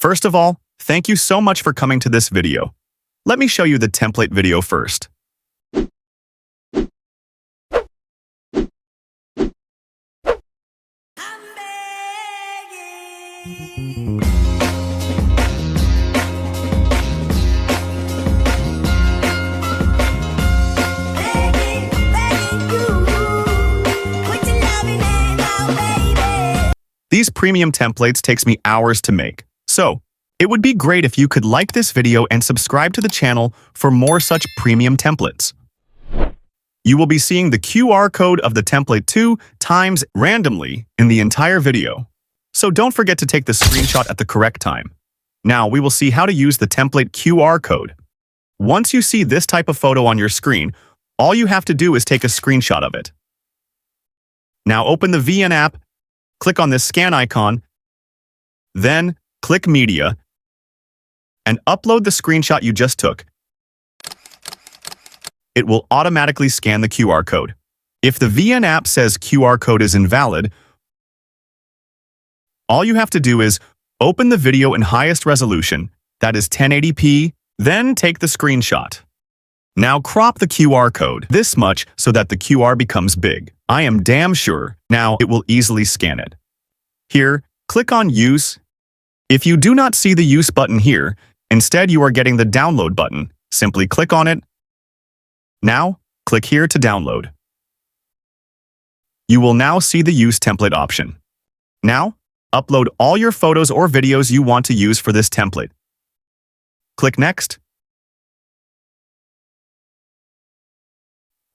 First of all, thank you so much for coming to this video. Let me show you the template video first. These premium templates takes me hours to make, so it would be great if you could like this video and subscribe to the channel for more such premium templates. You will be seeing the QR code of the template 2 times randomly in the entire video, so don't forget to take the screenshot at the correct time. Now we will see how to use the template QR code. Once you see this type of photo on your screen, all you have to do is take a screenshot of it. Now open the xviii app, click on this scan icon, then click Media, and upload the screenshot you just took. It will automatically scan the QR code. If the xviii app says QR code is invalid, all you have to do is open the video in highest resolution, that is 1080p, then take the screenshot. Now crop the QR code this much so that the QR becomes big. I am damn sure now it will easily scan it. Here, click on Use. If you do not see the Use button here, instead you are getting the Download button. Simply click on it. Now, click here to download. You will now see the Use Template option. Now, upload all your photos or videos you want to use for this template. Click Next.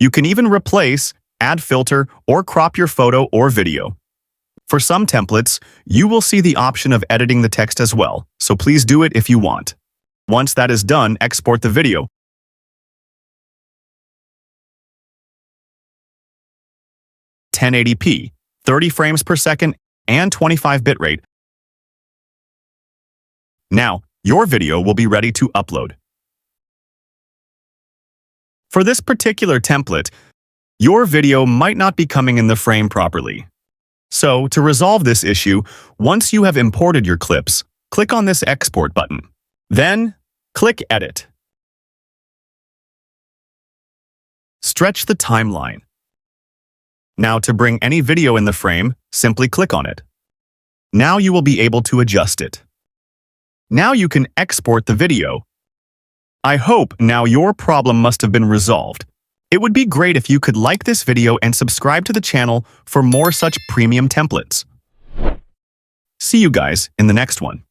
You can even replace, add filter, or crop your photo or video. For some templates, you will see the option of editing the text as well, so please do it if you want. Once that is done, export the video. (1080p), 30 frames per second, and 25 bitrate. Now, your video will be ready to upload. For this particular template, your video might not be coming in the frame properly. So, to resolve this issue, once you have imported your clips, click on this Export button. Then, click Edit. Stretch the timeline. Now, to bring any video in the frame, simply click on it. Now you will be able to adjust it. Now you can export the video. I hope now your problem must have been resolved. It would be great if you could like this video and subscribe to the channel for more such premium templates. See you guys in the next one.